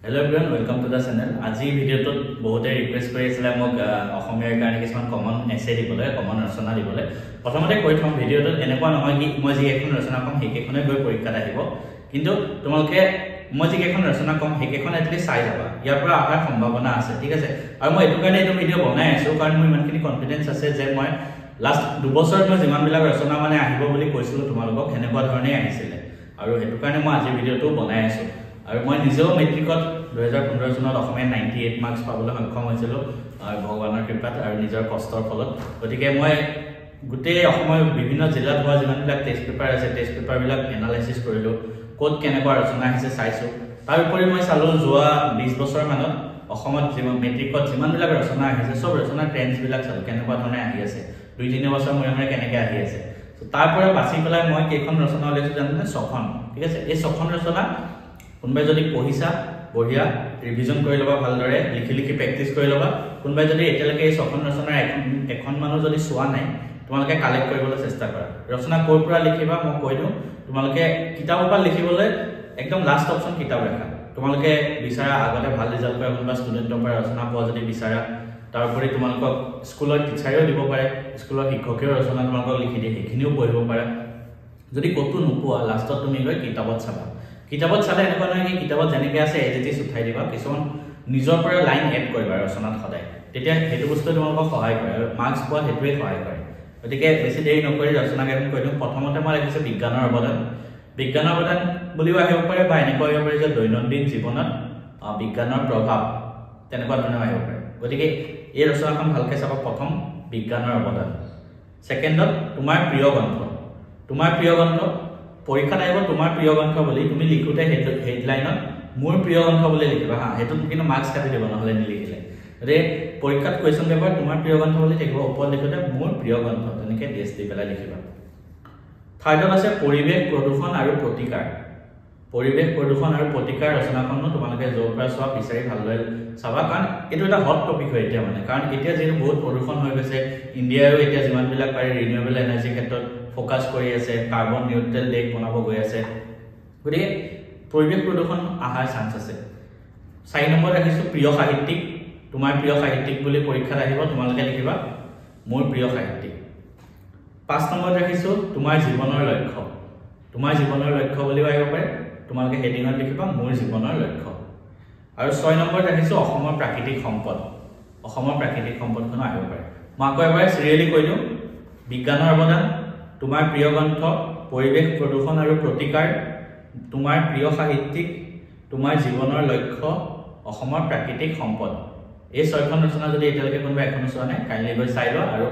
Hello everyone, welcome to the channel. আজি ভিডিওটোত বহুতে request কৰি আছিল মোক অসমীয়াৰ কাৰণে কিছুমান কমন এছে দিবলৈ, কমন ৰচনা দিবলৈ। প্ৰথমতে কৈ থম ভিডিওটোত এনেকুৱা নহয় কি মই যি এখন ৰচনা কম সেইকেখনে গৈ পৰীক্ষাত আহিব। কিন্তু তোমালোকে মই যি এখন ৰচনা কম সেইকেখন এটলিষ্ট চাই যাবা। ইয়াৰ পৰা অহাৰ সম্ভাৱনা আছে, ঠিক আছে? আৰু মই এইটো কাৰণে এইটো ভিডিও বনাই আছো কাৰণ মোৰ ইমানখিনি কনফিডেন্স আছে যে মই লাষ্ট 2 বছৰত মই যিমানবিলাক ৰচনা মানে আহিব বুলি কৈছিলো তোমালোকক হেনেকুৱা ধৰণে আহিছিলে। আৰু হেতু কাৰণে মই আজি ভিডিওটো বনাই আছো। আৰু মই নিজেও মেট্ৰিকত 2015 চনত অসমে 98 মাৰ্কস পাবলৈ সক্ষম হৈছিল ভগৱানৰ কৃপাত আৰু নিজৰ কষ্টৰ ফলত। গতিকে মই গুটেই অসমৰ বিভিন্ন জিলাত হোৱা যিমানবিলাক টেষ্ট পেপাৰ আছে টেষ্ট পেপাৰবিলাক এনালাইসিস কৰিলো, কোড কেনেকুৱা ৰচনা আহিছে চাইছো। তাৰ উপৰি মই চালো যোৱা 20 বছৰ মানত অসমত যিমান মেট্ৰিকত যিমানবিলাক ৰচনা আহিছে সব ৰচনা ট্ৰেন্ডছ বিলাক চালো কেনেকুৱা ধৰণে আহি আছে, 2-3 বছৰ মূৰে কেনেকৈ আহি আছে। সো তাৰ পৰা বাছি পেলাই মই কেইখন ৰচনা লৈছো জানেনে? 6খন, ঠিক আছে? এই 6খন ৰচনা কোনবাই যদি পঢ়িছা বঢ়িয়া ৰিভিজন কৰি লবা, ভালদৰে লিখি লিখি প্ৰেক্টিস কৰি লবা। কোনবাই যদি এতিয়ালৈকে এই 6খন ৰচনাৰ এখন মানুহ যদি চোৱা নাই তোমালোকে কালেক্ট কৰিবলৈ চেষ্টা কৰা। ৰচনা ক'ৰ পৰা লিখিবা মই কৈ দিও, তোমালোকে কিতাপৰ পৰা লিখিবলৈ একদম লাষ্ট অপচন কিতাপ ৰাখা। তোমালোকে বিচাৰা আগতে ভাল ৰিজাল্ট কৰা কোনবা ষ্টুডেন্টৰ পৰা ৰচনা পোৱা যদি বিচাৰা, তাৰ উপৰি তোমালোকক স্কুলৰ টিচাৰেও দিব পাৰে, স্কুলৰ শিক্ষকেও ৰচনা তোমালোকক লিখি দিয়ে, সেইখিনিও পঢ়িব পাৰা। যদি কতো নোপোৱা লাষ্টত তুমি গৈ কিতাপত চাবা। কিতাপত চালে এনেকুৱা নহয় কি কিতাপত যেনেকৈ আছে এজিটিস উঠাই দিবা, কিছুমান নিজৰ পৰা লাইন এড কৰিবা ৰচনাত সদায়, তেতিয়া সেইটো বস্তু তোমালোকক সহায় কৰে আৰু মাৰ্কস পোৱা হেতুৱে সহায় কৰে। গতিকে বেছি দেৰি নকৰি ৰচনা কেইখন কৈ দিওঁ। প্ৰথমতে মই লিখিছো বিজ্ঞানৰ অৱদান। বিজ্ঞানৰ অৱদান বুলিও আহিব পাৰে বা এনেকুৱা আহিব পাৰে যে দৈনন্দিন জীৱনত বিজ্ঞানৰ প্ৰভাৱ, তেনেকুৱা ধৰণৰ আহিব পাৰে। গতিকে এই ৰচনাখন ভালকৈ চাবা। প্ৰথম বিজ্ঞানৰ অৱদান। সেকেন্ডত তোমাৰ প্ৰিয় গ্ৰন্থ। তোমাৰ প্ৰিয় গ্ৰন্থ পৰীক্ষাত আহিব তোমাৰ প্ৰিয় গ্ৰন্থ বুলি, তুমি লিখোতে হেডলাইনত মোৰ প্ৰিয় গ্ৰন্থ বুলি লিখিবা হা, হেতু কিন্তু মাৰ্কস কাটি দিব নহলে নিলিখিলে। ৰে পৰীক্ষাত কোৱেশ্চন পেপাৰ তোমাৰ প্ৰিয় গ্ৰন্থ বুলি লিখিব, ওপৰত লিখোতে মোৰ প্ৰিয় গ্ৰন্থ তেনেকৈ ডেছ দি পেলাই লিখিবা। থাৰ্ডত আছে পৰিৱেশ প্ৰদূষণ আৰু প্ৰতিকাৰ। পৰিৱেশ প্ৰদূষণ আৰু প্ৰতিকাৰ ৰচনাখনো তোমালোকে য'ৰ পৰা চোৱা বিচাৰি ভালদৰে চাবা, কাৰণ এইটো এটা হট টপিক হয় এতিয়া মানে, কাৰণ এতিয়া যিহেতু বহুত প্ৰদূষণ হৈ গৈছে, ইণ্ডিয়াৰো এতিয়া যিমানবিলাক পাৰে ৰিনিউৱেবল এনাৰ্জিৰ ক্ষেত্ৰত ফোকাস কৰি আছে, কাৰ্বন নিউট্ৰেল দেশ বনাব গৈ আছে। গতিকে পৰিৱেশ প্ৰদূষণ আহাৰ চান্স আছে। 4 নম্বৰত ৰাখিছো প্ৰিয় সাহিত্যিক। তোমাৰ প্ৰিয় সাহিত্যিক বুলি পৰীক্ষাত আহিব, তোমালোকে লিখিবা মোৰ প্ৰিয় সাহিত্যিক। 5 নম্বৰত ৰাখিছো তোমাৰ জীৱনৰ লক্ষ্য। তোমাৰ জীৱনৰ লক্ষ্য বুলিও আহিব পাৰে, তোমালোকে হেডিঙত লিখিবা মোৰ জীৱনৰ লক্ষ্য। আৰু 6 নম্বৰত ৰাখিছো অসমৰ প্ৰাকৃতিক সম্পদ। অসমৰ প্ৰাকৃতিক সম্পদখনো আহিব পাৰে। মই আকৌ এবাৰ চিৰিয়েলি কৈ দিওঁ, বিজ্ঞানৰ অৱদান, তোমাৰ প্ৰিয় গ্ৰন্থ, পৰিৱেশ প্ৰদূষণ আৰু প্ৰতিকাৰ, তোমাৰ প্ৰিয় সাহিত্যিক, তোমাৰ জীৱনৰ লক্ষ্য, অসমৰ প্ৰাকৃতিক সম্পদ। এই 6খন ৰচনা যদি এতিয়ালৈকে কোনোবা এখনো চোৱা নাই কাইলৈ গৈ চাই লোৱা আৰু